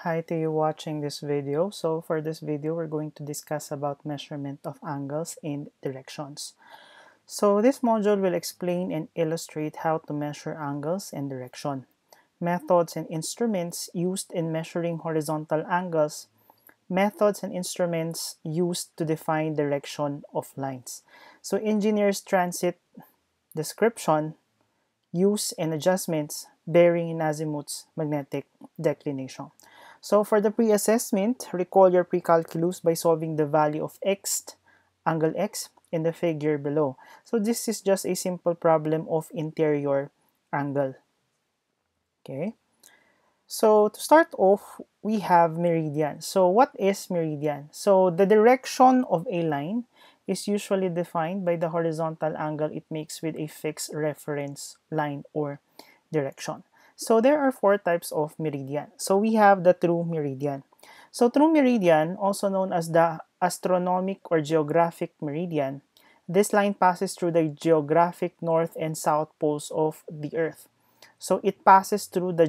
Hi to you watching this video. So for this video, we're going to discuss about measurement of angles and directions. So this module will explain and illustrate how to measure angles and direction, methods and instruments used in measuring horizontal angles, methods and instruments used to define direction of lines. So engineers transit description, use and adjustments, bearing in azimuths, magnetic declination. So for the pre-assessment, recall your pre-calculus by solving the value of angle x, in the figure below. So this is just a simple problem of interior angle. Okay. So to start off, we have meridian. So what is meridian? So the direction of a line is usually defined by the horizontal angle it makes with a fixed reference line or direction. So there are four types of meridian. So we have the true meridian. So true meridian, also known as the astronomic or geographic meridian, this line passes through the geographic north and south poles of the Earth. So it passes through the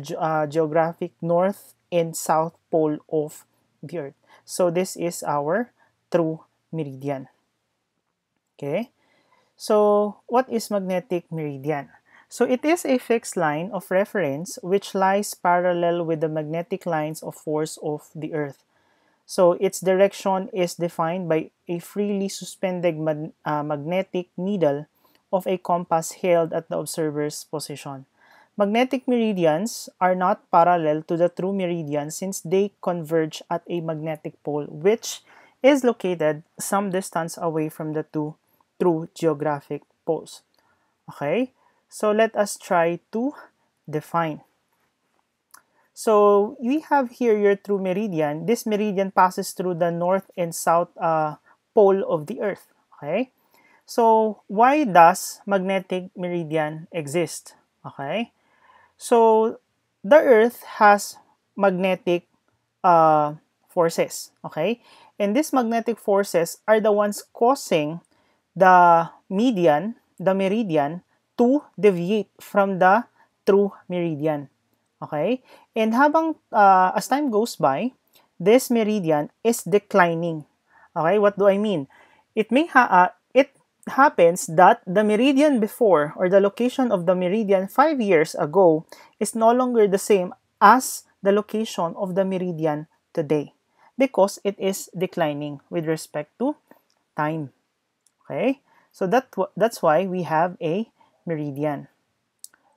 geographic north and south pole of the Earth. So this is our true meridian. Okay. So what is magnetic meridian? So it is a fixed line of reference which lies parallel with the magnetic lines of force of the Earth. So its direction is defined by a freely suspended magnetic needle of a compass held at the observer's position. Magnetic meridians are not parallel to the true meridian since they converge at a magnetic pole which is located some distance away from the two true geographic poles. Okay, so let us try to define. So we have here your true meridian. This meridian passes through the north and south pole of the Earth. Okay, so why does magnetic meridian exist? Okay, so the Earth has magnetic forces. Okay, and these magnetic forces are the ones causing the meridian, to deviate from the true meridian. Okay? And as time goes by, this meridian is declining. Okay? What do I mean? It happens that the meridian before, or the location of the meridian 5 years ago, is no longer the same as the location of the meridian today because it is declining with respect to time. Okay, so that's why we have a meridian.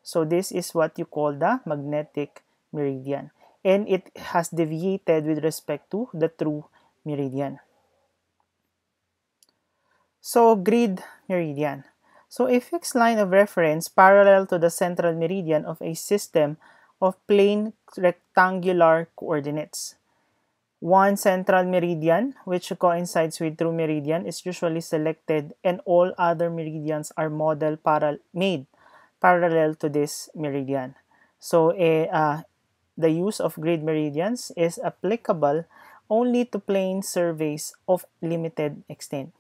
So this is what you call the magnetic meridian, and it has deviated with respect to the true meridian. So grid meridian. So a fixed line of reference parallel to the central meridian of a system of plane rectangular coordinates. One central meridian, which coincides with true meridian, is usually selected, and all other meridians are made parallel to this meridian. So the use of grid meridians is applicable only to plane surveys of limited extent.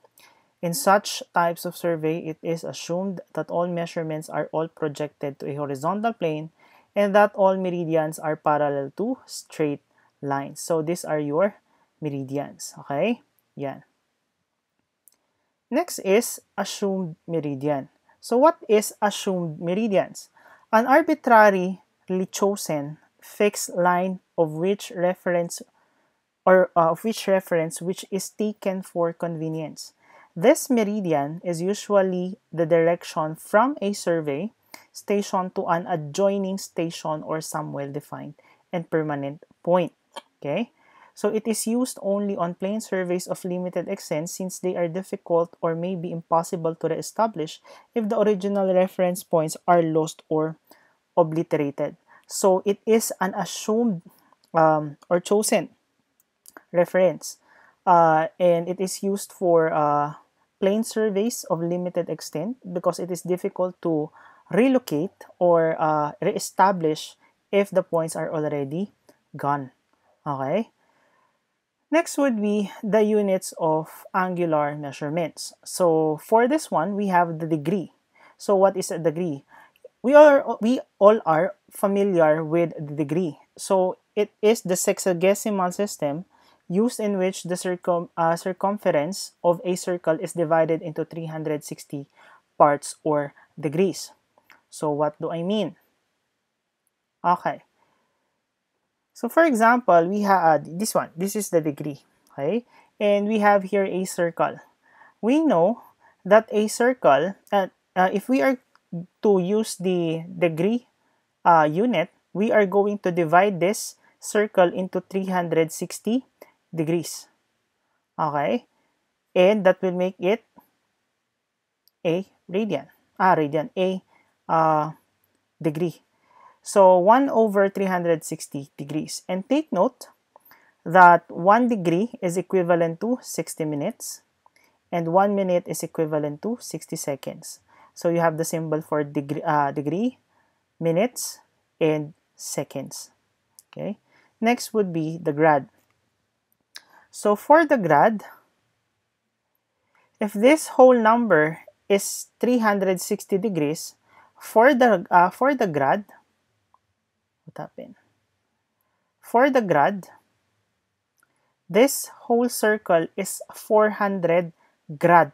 In such types of survey, it is assumed that all measurements are all projected to a horizontal plane and that all meridians are parallel to straight lines. So these are your meridians. Okay? Yan. Next is assumed meridian. So what is assumed meridians? An arbitrarily chosen fixed line of which reference which is taken for convenience. This meridian is usually the direction from a survey station to an adjoining station or some well-defined and permanent point. Okay? So it is used only on plane surveys of limited extent since they are difficult or may be impossible to re-establish if the original reference points are lost or obliterated. So it is an assumed or chosen reference, and it is used for plane surveys of limited extent because it is difficult to relocate or re-establish if the points are already gone. Okay. Next would be the units of angular measurements. So for this one, we have the degree. So what is a degree? We all are familiar with the degree. So it is the sexagesimal system used in which the circumference of a circle is divided into 360 parts or degrees. So what do I mean? Okay. So for example, we have this one. This is the degree. Okay. And we have here a circle. We know that a circle, if we are to use the degree unit, we are going to divide this circle into 360 degrees. Okay? And that will make it a radian. A degree. So 1 over 360 degrees. And take note that 1 degree is equivalent to 60 minutes and 1 minute is equivalent to 60 seconds. So you have the symbol for degree, minutes, and seconds. Okay. Next would be the grad. So for the grad, if this whole number is 360 degrees, for the grad, what happened? For the grad, this whole circle is 400 grad.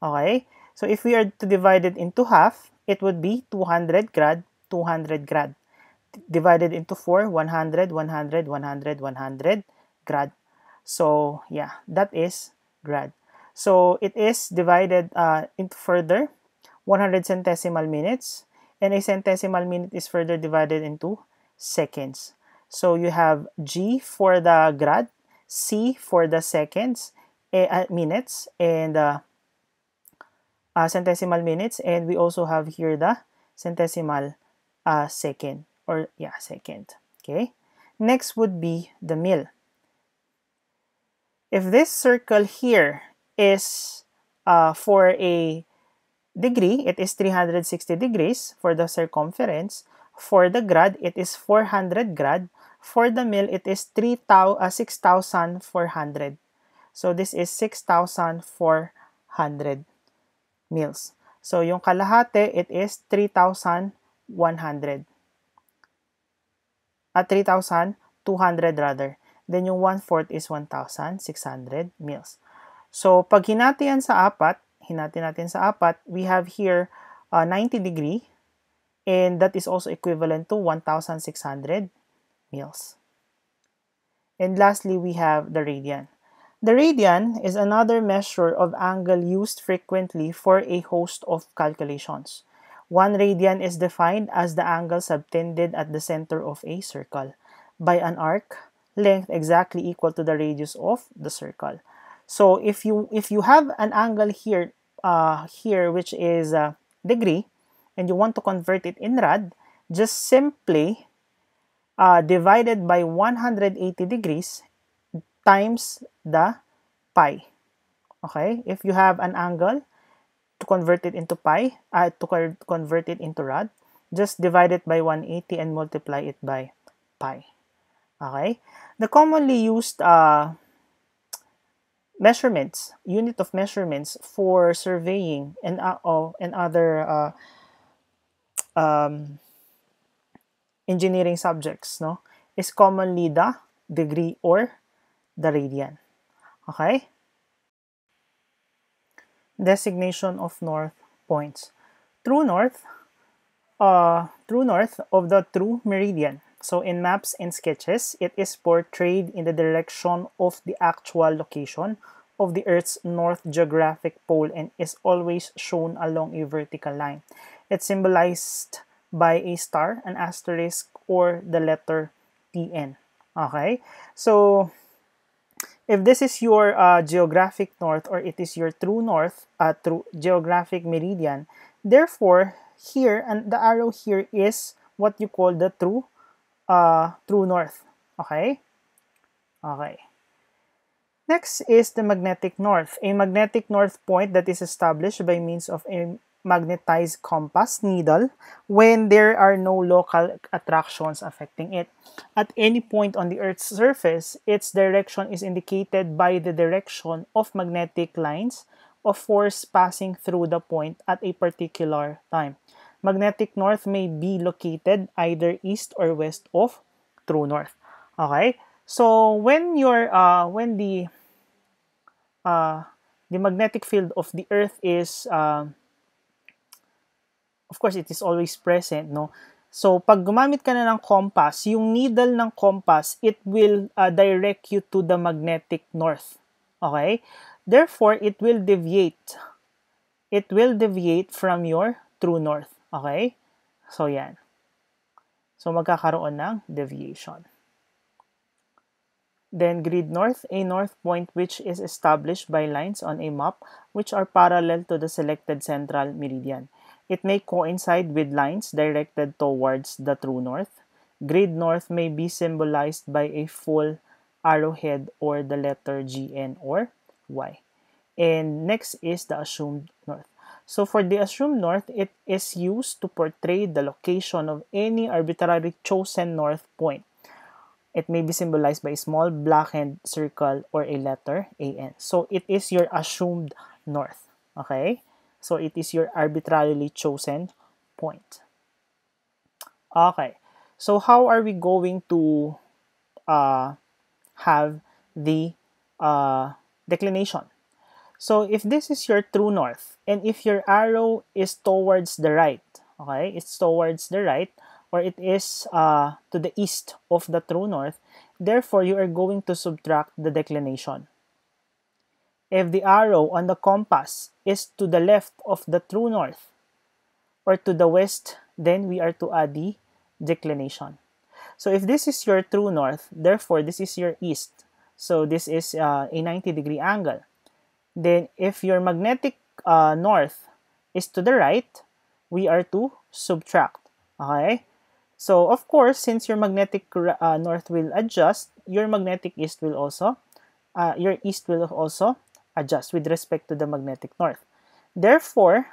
Okay? So if we are to divide it into half, it would be 200 grad, 200 grad. Divided into 4, 100, 100, 100, 100 grad. So yeah, that is grad. So it is divided into further 100 centesimal minutes, and a centesimal minute is further divided into seconds. So you have G for the grad, C for the seconds, minutes, and centesimal minutes, and we also have here the centesimal second, or yeah, second. Okay. Next would be the mil. If this circle here is for a degree, it is 360 degrees for the circumference. For the grad, it is 400 grad. For the mil, it is 6,400. So this is 6,400 mils. So yung kalahati, it is 3,100. 3,200 rather. Then yung 1/4 is 1,600 mils. So pag hinati yan sa apat, hinati natin sa apat, we have here 90 degree, and that is also equivalent to 1,600 mils. And lastly, we have the radian. The radian is another measure of angle used frequently for a host of calculations. 1 radian is defined as the angle subtended at the center of a circle by an arc length exactly equal to the radius of the circle. So if you have an angle here which is degree, and you want to convert it in rad, just simply divide it by 180 degrees times the pi. Okay? If you have an angle, to convert it into pi, to convert it into rad, just divide it by 180 and multiply it by pi. Okay? The commonly used measurements, unit of measurements for surveying and other engineering subjects, no, is commonly the degree or the radian. Okay? Designation of north points. True north of the true meridian. So in maps and sketches, it is portrayed in the direction of the actual location of the Earth's north geographic pole and is always shown along a vertical line. It's symbolized by a star, an asterisk, or the letter TN. Okay? So if this is your geographic north, or it is your true north, true geographic meridian, therefore here, and the arrow here is what you call the true north. Okay? Okay. Next is the magnetic north. A magnetic north point that is established by means of a magnetized compass needle when there are no local attractions affecting it. At any point on the Earth's surface, its direction is indicated by the direction of magnetic lines of force passing through the point at a particular time. Magnetic north may be located either east or west of true north. Okay? So when uh, the magnetic field of the Earth is of course it is always present, no? So pag gumamit ka na ng compass, yung needle ng compass, it will direct you to the magnetic north. Okay? Therefore, it will deviate. It will deviate from your true north. Okay? So yan. So magkakaroon ng deviation. Then grid north, a north point which is established by lines on a map which are parallel to the selected central meridian. It may coincide with lines directed towards the true north. Grid north may be symbolized by a full arrowhead or the letter G, N, or Y. And next is the assumed north. So for the assumed north, it is used to portray the location of any arbitrarily chosen north point. It may be symbolized by a small blackened circle or a letter AN. So it is your assumed north. Okay? So it is your arbitrarily chosen point. Okay. So how are we going to have the declination? So if this is your true north, and if your arrow is towards the right, okay, it's towards the right, or it is to the east of the true north, therefore you are going to subtract the declination. If the arrow on the compass is to the left of the true north, or to the west, then we are to add the declination. So if this is your true north, therefore this is your east. So this is a 90-degree angle. Then if your magnetic north is to the right, we are to subtract. Okay? So of course, since your magnetic north will adjust, your magnetic east will also adjust with respect to the magnetic north. Therefore,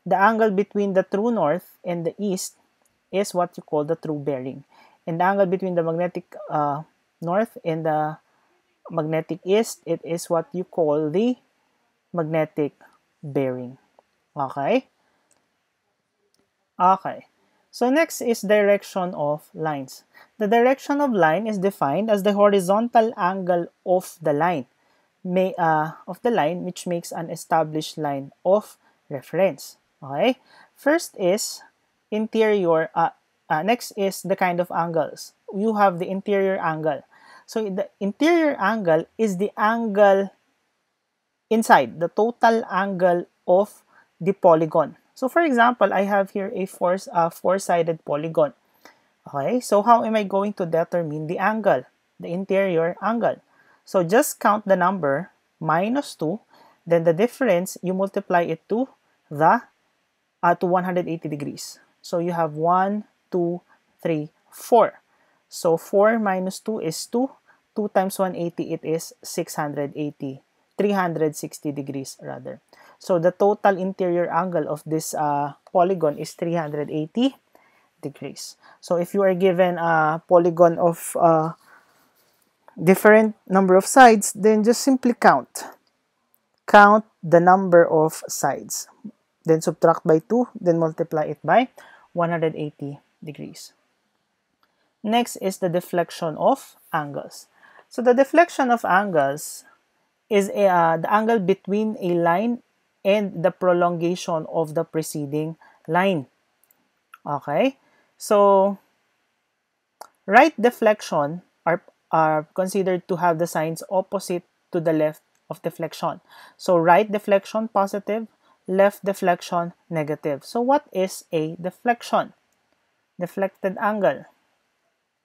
the angle between the true north and the east is what you call the true bearing. And the angle between the magnetic north and the magnetic east, it is what you call the magnetic bearing. Okay? Okay. So next is direction of lines. The direction of line is defined as the horizontal angle of the line, which makes an established line of reference. Okay? First is interior. Next is the kind of angles. You have the interior angle. So the interior angle is the angle inside, the total angle of the polygon. So for example, I have here a four-sided polygon. Okay, so how am I going to determine the angle, the interior angle? So just count the number minus 2, then the difference, you multiply it to the to 180 degrees. So you have 1, 2, 3, 4. So 4 minus 2 is 2. 2 times 180, it is 680. 360 degrees rather. So the total interior angle of this polygon is 380 degrees. So if you are given a polygon of different number of sides, then just simply count. Count the number of sides. Then subtract by 2, then multiply it by 180 degrees. Next is the deflection of angles. So the deflection of angles is the angle between a line and the prolongation of the preceding line. Okay? So, right deflection are considered to have the signs opposite to the left of deflection. So, right deflection positive, left deflection negative. So, what is a deflection? Deflected angle.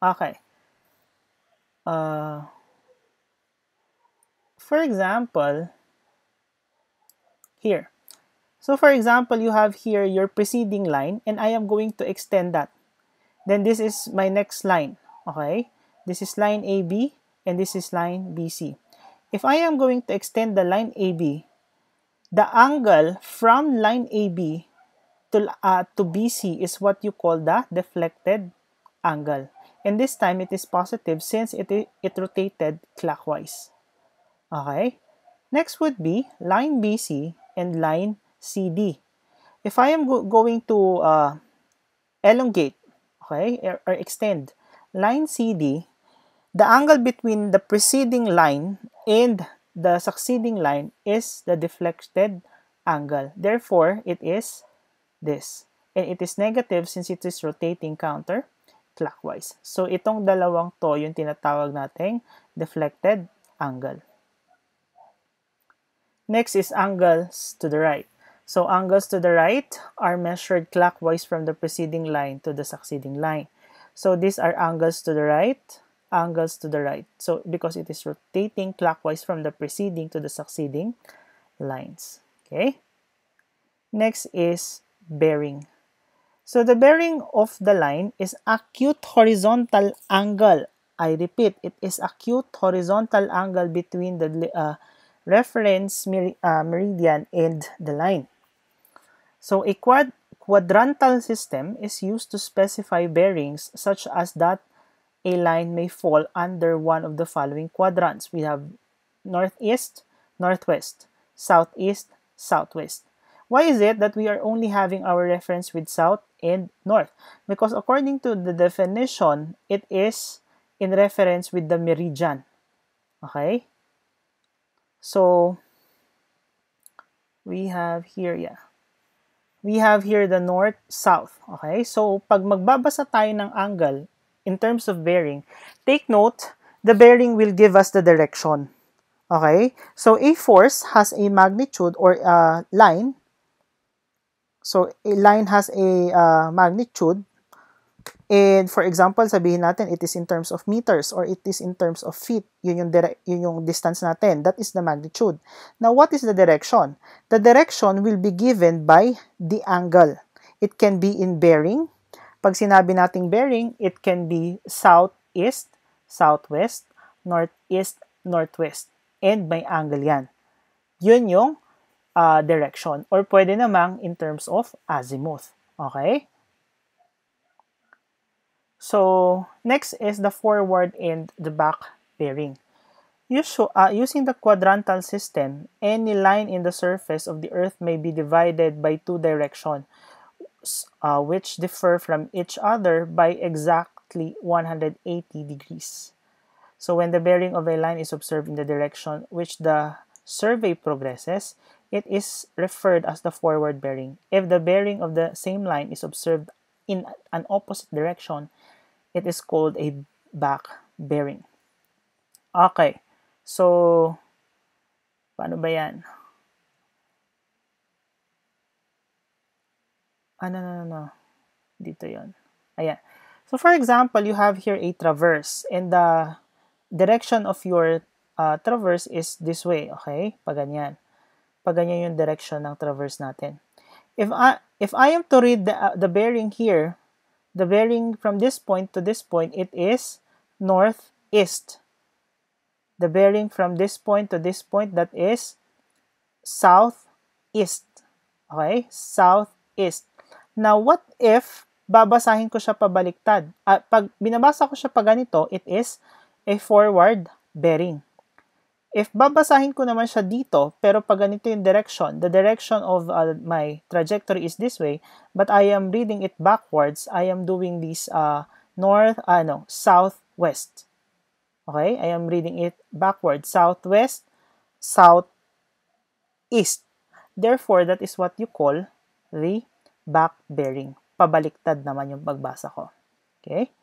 Okay. For example, here. So for example, you have here your preceding line and I am going to extend that. Then this is my next line. Okay? This is line AB and this is line BC. If I am going to extend the line AB, the angle from line AB to BC is what you call the deflected angle. And this time it is positive since it rotated clockwise. Okay? Next would be line BC and line CD. If I am going to elongate, okay, or extend line CD, the angle between the preceding line and the succeeding line is the deflected angle. Therefore, it is this. And it is negative since it is rotating counterclockwise. So, itong dalawang to yung tinatawag nating deflected angle. Next is angles to the right. So, angles to the right are measured clockwise from the preceding line to the succeeding line. So, these are angles to the right, angles to the right. So, because it is rotating clockwise from the preceding to the succeeding lines. Okay? Next is bearing. So, the bearing of the line is acute horizontal angle. I repeat, it is acute horizontal angle between the reference meridian and the line. So, a quadrantal system is used to specify bearings such as that a line may fall under one of the following quadrants. We have northeast, northwest, southeast, southwest. Why is it that we are only having our reference with south and north? Because according to the definition, it is in reference with the meridian. Okay? So, we have here, we have here the north, south. Okay? So, pag magbabasa tayo ng angle in terms of bearing, take note, the bearing will give us the direction. Okay? So, a force has a magnitude or a line. So, a line has a magnitude. And for example, sabihin natin, it is in terms of meters or it is in terms of feet. Yun yung distance natin. That is the magnitude. Now, what is the direction? The direction will be given by the angle. It can be in bearing. Pag sinabi nating bearing, it can be southeast, southwest, northeast, northwest. And may angle yan. Yun yung direction. Or pwede namang in terms of azimuth. Okay? So, next is the forward and the back bearing. Using the quadrantal system, any line in the surface of the Earth may be divided by two directions, which differ from each other by exactly 180 degrees. So, when the bearing of a line is observed in the direction which the survey progresses, it is referred as the forward bearing. If the bearing of the same line is observed in an opposite direction, it is called a back bearing. Okay. So, paano ba yan? No. Dito yon. Ayan. So, for example, you have here a traverse and the direction of your traverse is this way. Okay? Paganyan. Paganyan yung direction ng traverse natin. If I am to read the bearing here, the bearing from this point to this point, it is northeast. The bearing from this point to this point, that is southeast. Okay? Southeast. Now, what if babasahin ko siya pabaliktad? Pag binabasa ko siya pa ganito, it is a forward bearing. If babasahin ko naman siya dito, pero pag ganito yung direction, the direction of my trajectory is this way, but I am reading it backwards, I am doing this southwest. Okay? I am reading it backwards, southwest, southeast. Therefore, that is what you call the back bearing. Pabaliktad naman yung pagbasa ko. Okay?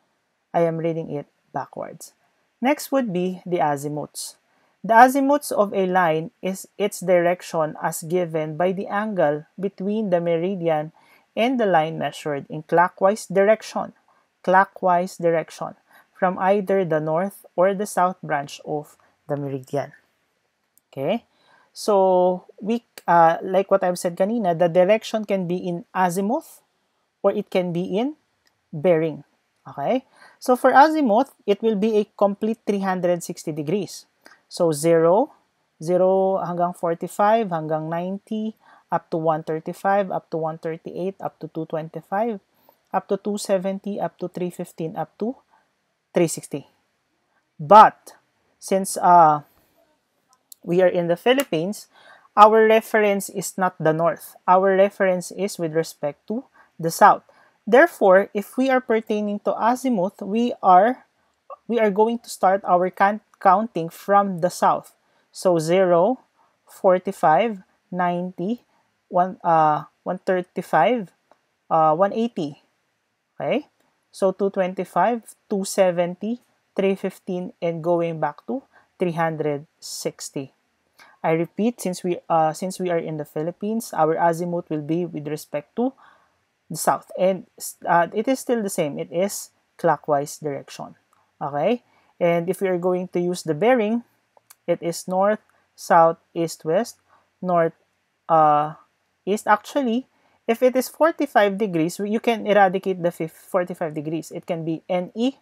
I am reading it backwards. Next would be the azimuths. The azimuths of a line is its direction as given by the angle between the meridian and the line measured in clockwise direction. Clockwise direction from either the north or the south branch of the meridian. Okay? So, like what I've said kanina, the direction can be in azimuth or it can be in bearing. Okay? So, for azimuth, it will be a complete 360 degrees. So, 0 hanggang 45, hanggang 90, up to 135, up to 138, up to 225, up to 270, up to 315, up to 360. But, since we are in the Philippines, our reference is not the north. Our reference is with respect to the south. Therefore, if we are pertaining to azimuth, we are going to start our counting from the south. So 0, 45, 90, 135, 180. Okay? So 225, 270, 315, and going back to 360. I repeat, since we are in the Philippines, our azimuth will be with respect to the south, and it is still the same. It is clockwise direction. Okay, and if we are going to use the bearing, it is north, south, east, west, north, east. Actually, if it is 45 degrees, you can eradicate the 45 degrees. It can be NE,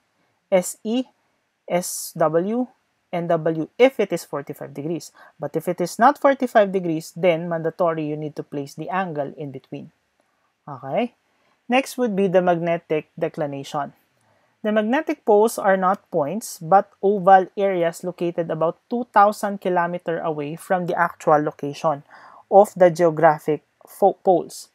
SE, SW, and W if it is 45 degrees. But if it is not 45 degrees, then mandatory you need to place the angle in between. Okay? Next would be the magnetic declination. The magnetic poles are not points, but oval areas located about 2,000 km away from the actual location of the geographic poles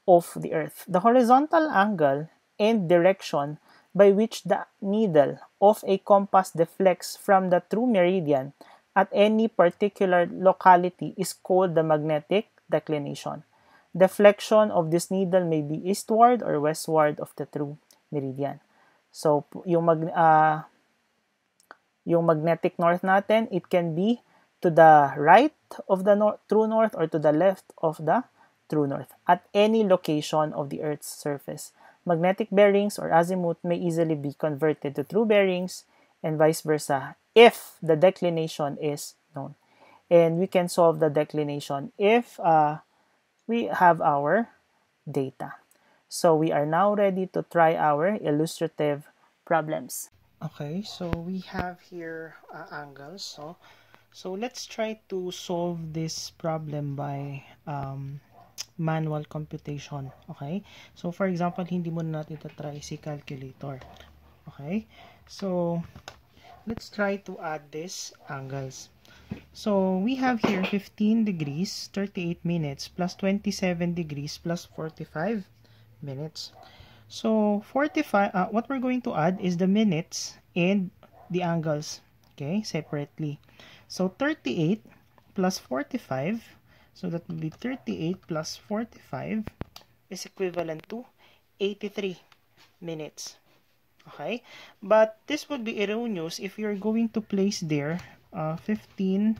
of the Earth. The horizontal angle and direction by which the needle of a compass deflects from the true meridian at any particular locality is called the magnetic declination. Deflection of this needle may be eastward or westward of the true meridian. So, yung magnetic north natin, it can be to the right of the true north or to the left of the true north at any location of the Earth's surface. Magnetic bearings or azimuth may easily be converted to true bearings and vice versa if the declination is known. And we can solve the declination if we have our data. So we are now ready to try our illustrative problems. Okay, so we have here angles. So let's try to solve this problem by manual computation. Okay, so for example, hindi muna natin try si calculator. Okay, so let's try to add these angles. So we have here 15 degrees, 38 minutes, plus 27 degrees, plus 45 minutes. So 45, what we're going to add is the minutes and the angles, okay, separately. So 38 plus 45, so that will be 38 plus 45 is equivalent to 83 minutes. Okay, but this would be erroneous if you're going to place there 15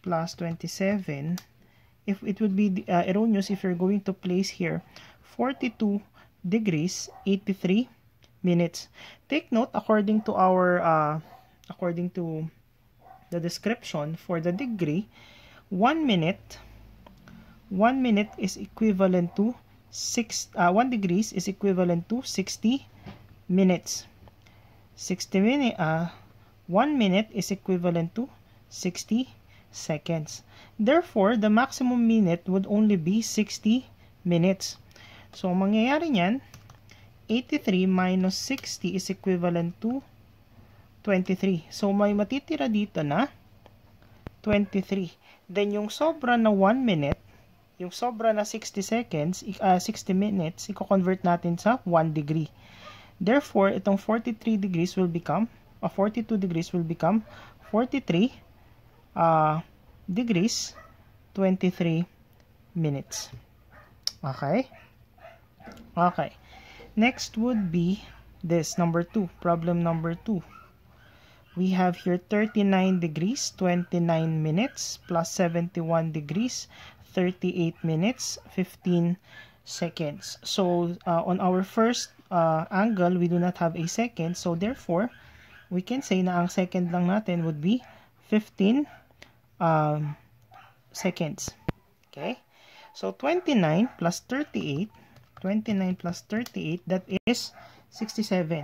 plus 27. If it would be erroneous if you're going to place here 42 degrees 83 minutes. Take note, according to the description for the degree, 1 minute is equivalent to 1 degrees is equivalent to 60 minutes. 1 minute is equivalent to 60 seconds. Therefore, the maximum minute would only be 60 minutes. So, mangyayari niyan, 83 minus 60 is equivalent to 23. So, may matitira dito na 23. Then, yung sobra na 1 minute, yung sobra na 60 seconds, 60 minutes, i-convert natin sa 1 degree. Therefore, itong 42 degrees will become 43 degrees 23 minutes. Okay? Okay. Next would be this, number 2, problem number 2. We have here 39 degrees 29 minutes plus 71 degrees 38 minutes 15 seconds. So on our first angle, we do not have a second, so therefore we can say na ang second lang natin would be 15 seconds. Okay, so 29 plus 38, that is 67.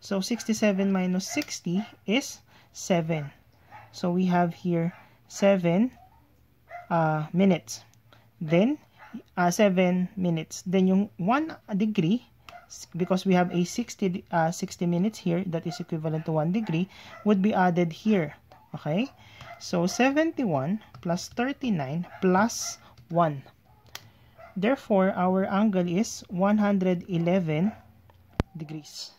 So 67 minus 60 is 7. So we have here 7 minutes. Then 7 minutes. Then yung 1 degree, because we have a 60 minutes here, that is equivalent to 1 degree, would be added here. Okay? So 71 plus 39 plus 1. Therefore, our angle is 111 degrees.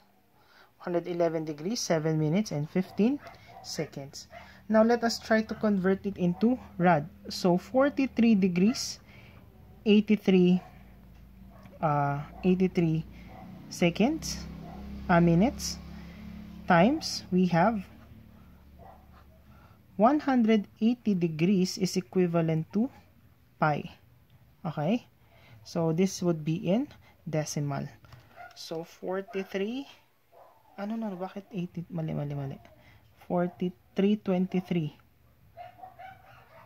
111 degrees, 7 minutes and 15 seconds. Now, let us try to convert it into rad. So, 43 degrees, 83 seconds, minutes, times, we have 180 degrees is equivalent to pi. Okay? So, this would be in decimal. So, 43, bakit 80? Mali. 43.23.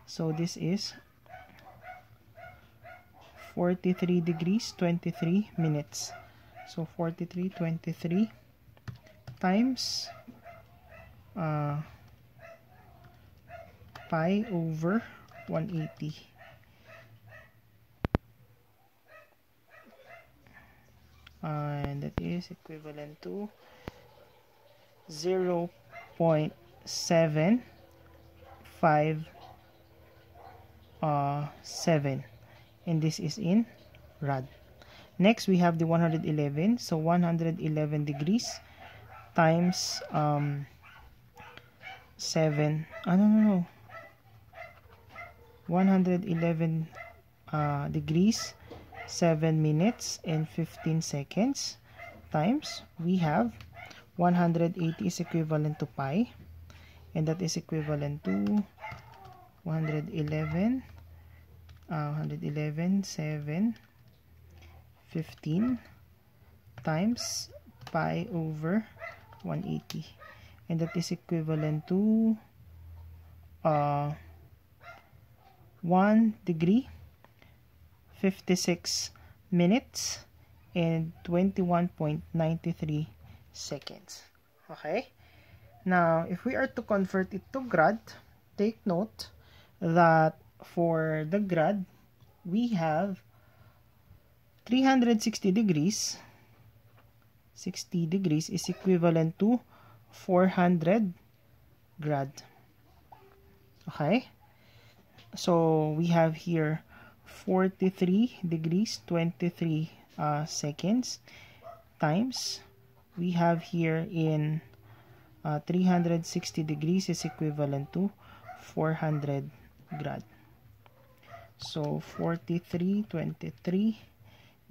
So, this is 43 degrees, 23 minutes. So, 43.23 times pi over 180. And that is equivalent to 0.757, and this is in rad. Next, we have the 111. So 111 degrees times 7. 111 degrees, 7 minutes and 15 seconds times, we have 180 is equivalent to pi, and that is equivalent to 111, 7, 15 times pi over 180, and that is equivalent to 1 degree, 56 minutes and 21.93 seconds. Okay? Now, if we are to convert it to grad, take note that for the grad, we have 360 degrees. 60 degrees is equivalent to 400 grad. Okay? So, we have here 43 degrees, 23 seconds times, we have here in 360 degrees is equivalent to 400 grad. So, 43.23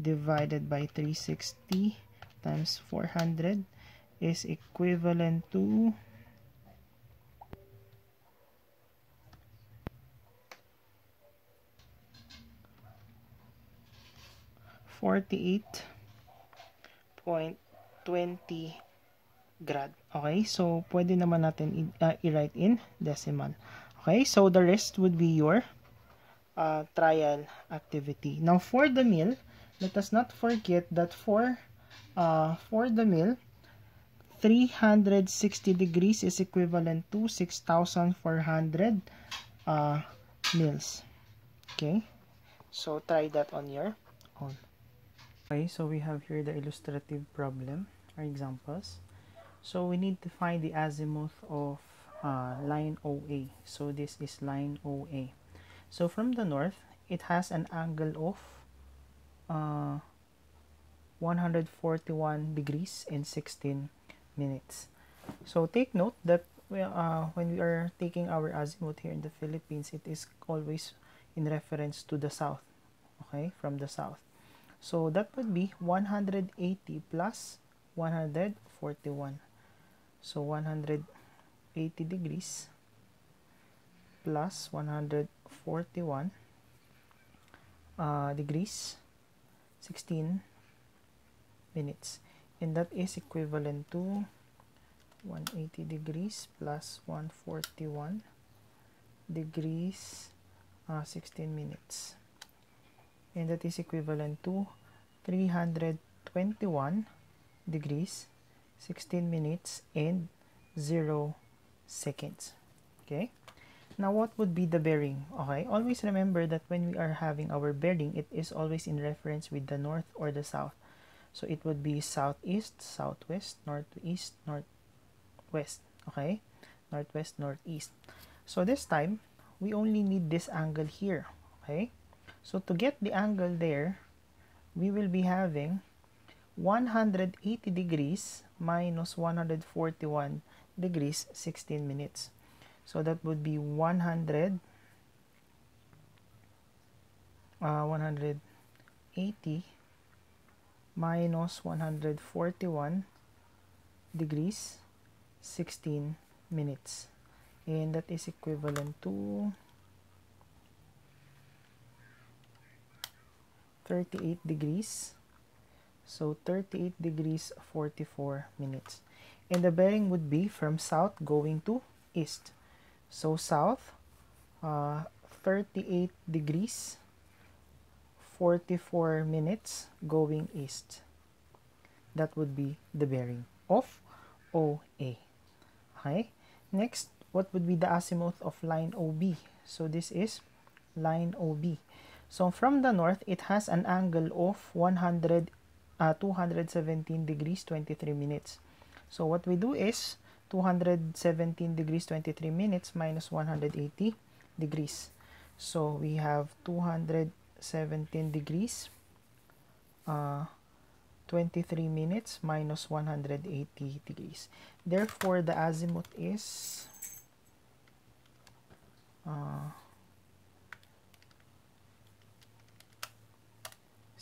divided by 360 times 400 is equivalent to 48.20 grad. Okay, so pwede naman natin i-write in decimal. Okay, so the rest would be your trial activity. Now, for the meal, let us not forget that for the meal, 360 degrees is equivalent to 6,400 meals. Okay, so try that on your own. Okay, so we have here the illustrative problem or examples. So we need to find the azimuth of line OA. So this is line OA. So from the north, it has an angle of 141 degrees and 16 minutes. So take note that when we are taking our azimuth here in the Philippines, it is always in reference to the south. Okay, from the south. So that would be 180 plus 141. So 180 degrees plus 141 degrees, 16 minutes. And that is equivalent to 180 degrees plus 141 degrees, 16 minutes. And that is equivalent to 321 degrees, 16 minutes, and 0 seconds. Okay? Now, what would be the bearing? Okay, always remember that when we are having our bearing, it is always in reference with the north or the south. So, it would be southeast, southwest, northeast, northwest. Okay? Northwest, northeast. So, this time, we only need this angle here. Okay? So to get the angle there, we will be having 180 degrees minus 141 degrees, 16 minutes. So that would be 180 minus 141 degrees, 16 minutes. And that is equivalent to 38 degrees. So 38 degrees, 44 minutes. And the bearing would be from south going to east. So south, 38 degrees, 44 minutes going east. That would be the bearing of OA. Okay. Next, what would be the azimuth of line OB? So this is line OB. So from the north, it has an angle of 217 degrees, 23 minutes. So what we do is 217 degrees, 23 minutes minus 180 degrees. So we have 217 degrees, 23 minutes minus 180 degrees. Therefore, the azimuth is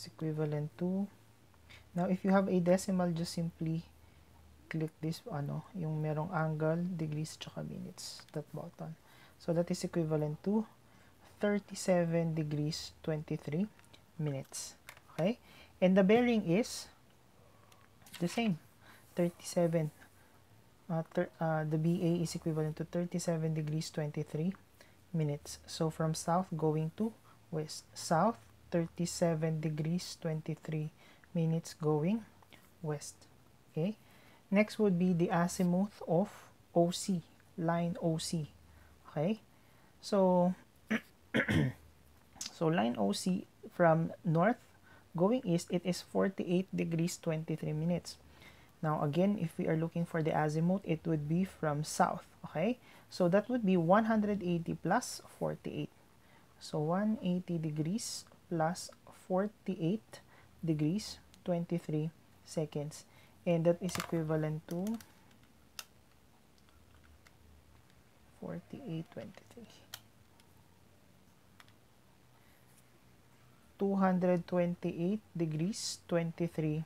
equivalent to, now if you have a decimal, just simply click this, yung merong angle, degrees, tsaka minutes, that button. So that is equivalent to 37 degrees, 23 minutes. Okay? And the bearing is the same, 37. The BA is equivalent to 37 degrees, 23 minutes. So from south going to west. South, 37 degrees, 23 minutes going west. Okay? Next would be the azimuth of OC, line OC. Okay? So, so line OC from north going east, it is 48 degrees, 23 minutes. Now, again, if we are looking for the azimuth, it would be from south. Okay? So, that would be 180 plus 48. So, 180 degrees plus 48 degrees, 23 seconds. And that is equivalent to 48, 23. 228 degrees, 23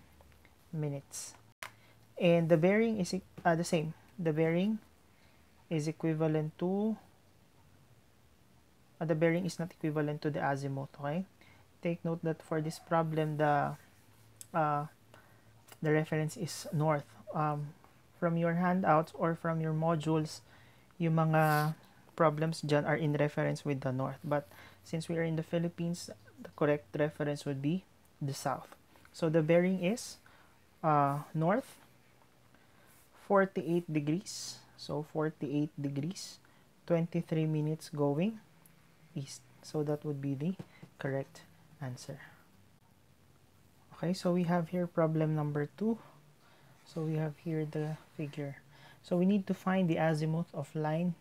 minutes. And the bearing is the same. The bearing is equivalent to, the bearing is not equivalent to the azimuth, okay? Take note that for this problem, the reference is north. From your handouts or from your modules, yung mga problems dyan are in reference with the north. But since we are in the Philippines, the correct reference would be the south. So the bearing is north, 48 degrees. So 48 degrees, 23 minutes going east. So that would be the correct answer. Okay, so we have here problem number 2. So we have here the figure. So we need to find the azimuth of line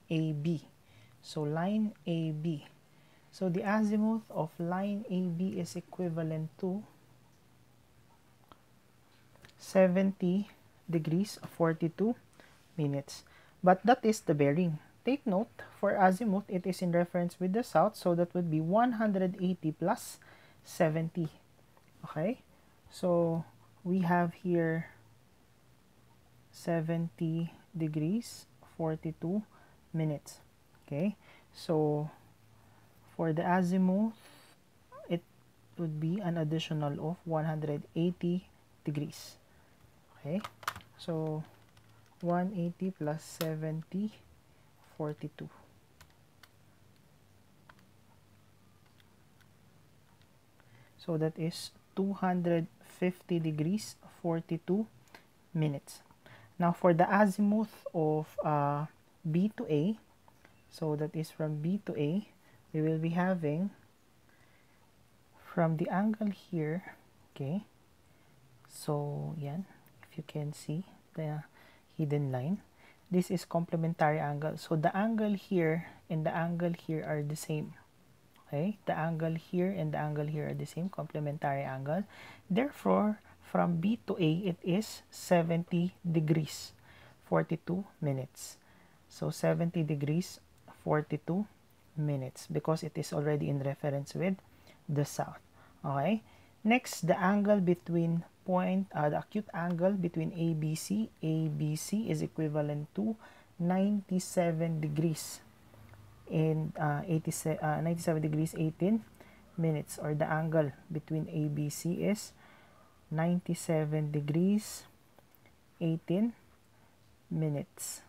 AB. So line AB. So the azimuth of line AB is equivalent to 70 degrees, 42 minutes. But that is the bearing. Take note, for azimuth, it is in reference with the south. So that would be 180 plus 70. Okay? So we have here 70 degrees, 42 minutes. Okay? So for the azimuth, it would be an additional of 180 degrees. Okay? So 180 plus 70, 42. So that is 250 degrees, 42 minutes. Now for the azimuth of B to A, so that is from B to A, we will be having from the angle here, okay, so yan, if you can see the hidden line, this is complementary angle. So the angle here and the angle here are the same. Okay, the angle here and the angle here are the same, complementary angle. Therefore, from B to A, it is 70 degrees, 42 minutes. So 70 degrees, 42 minutes because it is already in reference with the south. Okay, next, the angle between the acute angle between ABC. ABC is equivalent to 97 degrees and 97 degrees 18 minutes, or the angle between ABC is 97 degrees 18 minutes.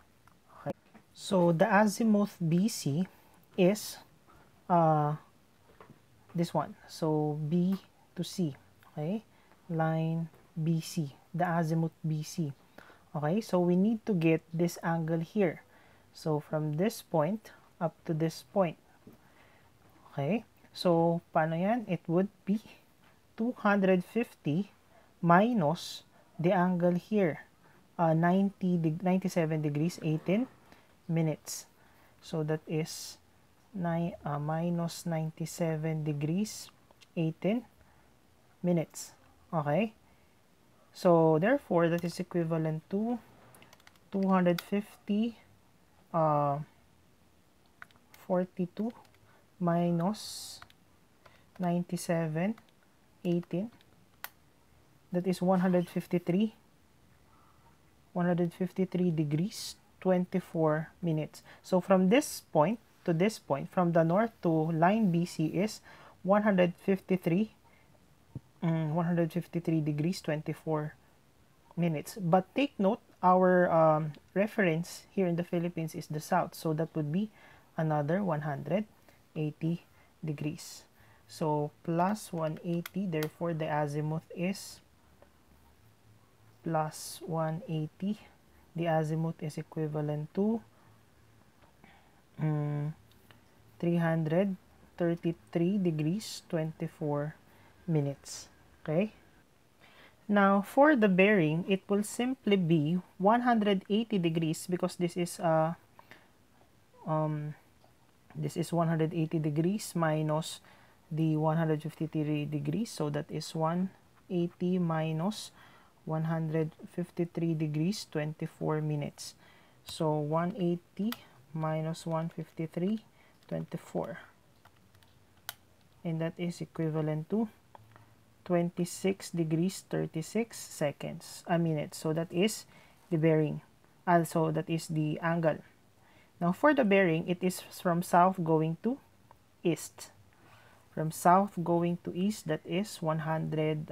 Okay. So the azimuth BC is this one. So B to C. Okay. Line BC, the azimuth BC. Okay, so we need to get this angle here. So from this point up to this point. Okay, so paano yan? It would be 250 minus the angle here, 97 degrees 18 minutes. So that is minus 97 degrees 18 minutes. Okay, so therefore that is equivalent to 250 42 minus 97 18, that is 153 degrees 24 minutes. So from this point to this point, from the north to line BC is 153 degrees 24 minutes. But take note, our reference here in the Philippines is the south, so that would be another 180 degrees. So plus 180, therefore the azimuth is plus 180. The azimuth is equivalent to 333 degrees 24 minutes. Okay, now for the bearing, it will simply be 180 degrees because this is 180 degrees minus the 153 degrees, so that is 180 minus 153 degrees 24 minutes. So 180 minus 153, 24, and that is equivalent to 26 degrees 36 seconds a minute. So that is the bearing, also that is the angle. Now for the bearing, it is from south going to east. From south going to east, that is 100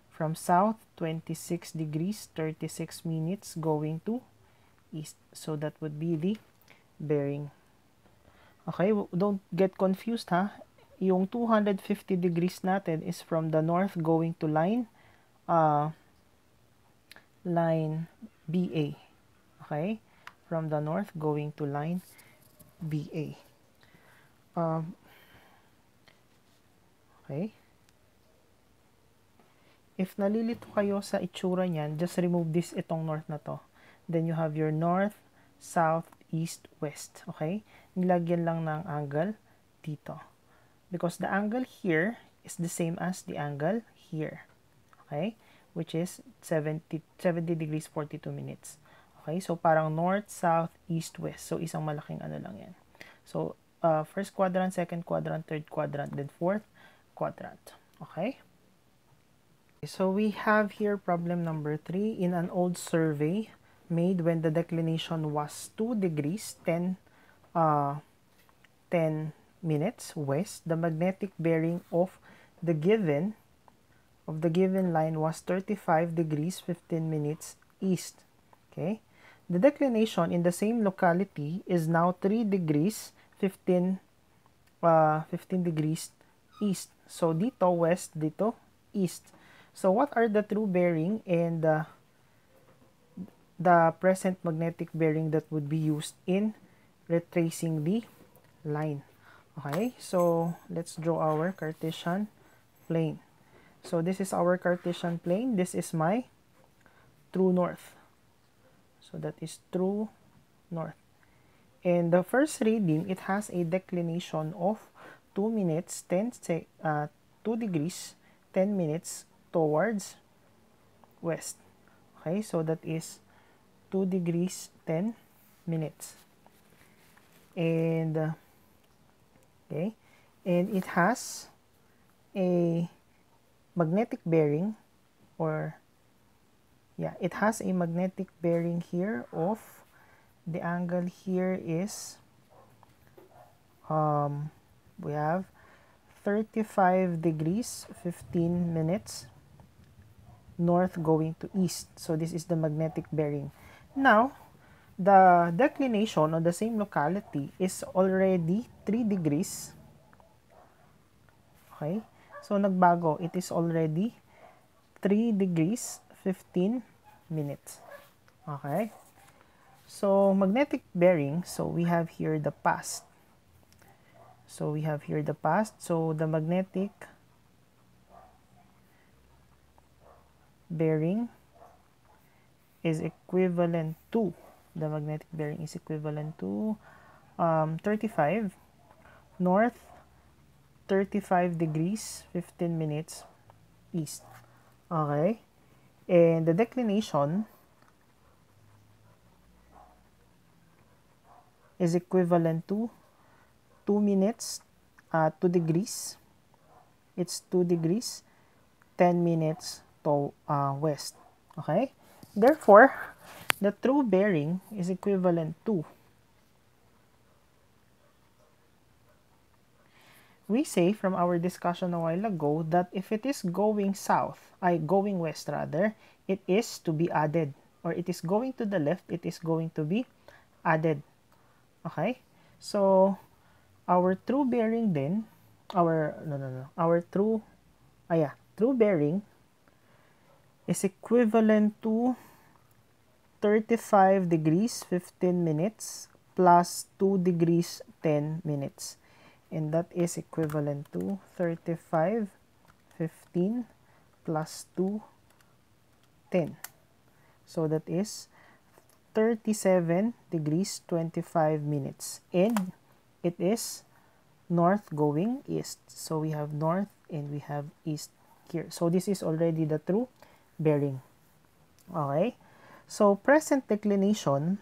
from south 26 degrees 36 minutes going to east. So that would be the bearing. Okay, don't get confused ha. Yung 250 degrees natin is from the north going to line BA. Okay, from the north going to line BA. Okay. If nalilito kayo sa itsura niyan, just remove this, itong north na to. Then you have your north, south, east, west. Okay? Nilagyan lang ng angle dito. Because the angle here is the same as the angle here. Okay? Which is 70 degrees 42 minutes. Okay? So parang north, south, east, west. So isang malaking ano lang yan. So first quadrant, second quadrant, third quadrant, then fourth quadrant. Okay? So we have here problem number 3. In an old survey made when the declination was 2 degrees 10 minutes west, the magnetic bearing of the given line was 35 degrees 15 minutes east. Okay, the declination in the same locality is now 3 degrees 15 degrees east. So dito west, dito east. So what are the true bearing and the present magnetic bearing that would be used in retracing the line? Okay, so let's draw our Cartesian plane. So this is our Cartesian plane. This is my true north. So that is true north. And the first reading, it has a declination of 2 minutes 2 degrees 10 minutes towards west. Okay, so that is 2 degrees 10 minutes. And okay, and it has a magnetic bearing, or yeah, it has a magnetic bearing here of the angle here is we have 35 degrees 15 minutes north going to east. So this is the magnetic bearing. Now the declination on the same locality is already 3 degrees. Okay, so nagbago, it is already 3 degrees 15 minutes. Okay, so magnetic bearing, so we have here the past. So we have here the past. So the magnetic bearing is equivalent to, the magnetic bearing is equivalent to 35 north, 35 degrees 15 minutes east. Okay, and the declination is equivalent to 2 minutes 2 degrees, it's 2 degrees 10 minutes to west. Okay, therefore the true bearing is equivalent to, we say from our discussion a while ago that if it is going south, going west rather, it is to be added, or it is going to the left, it is going to be added. Okay, so our true bearing then, our true bearing is equivalent to 35 degrees 15 minutes plus 2 degrees 10 minutes, and that is equivalent to 35 15 plus 2 10. So that is 37 degrees 25 minutes, and it is north going east. So we have north and we have east here. So this is already the true bearing. Okay, so present declination,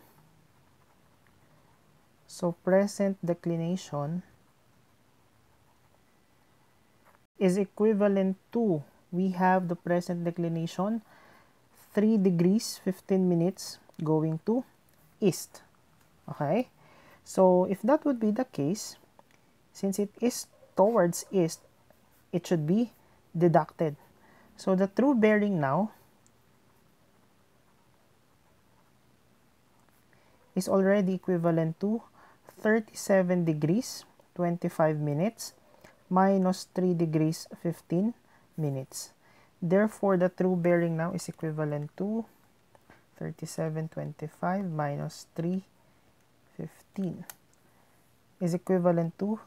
is equivalent to, we have the present declination 3 degrees 15 minutes going to east. Okay, so if that would be the case, since it is towards east, it should be deducted. So the true bearing now is already equivalent to 37 degrees 25 minutes minus 3 degrees 15 minutes. Therefore, the true bearing now is equivalent to 37.25 minus 3.15 is equivalent to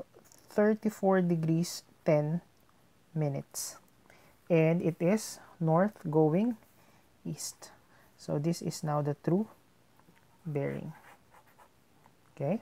34 degrees 10 minutes. And it is north going east. So this is now the true bearing. Okay.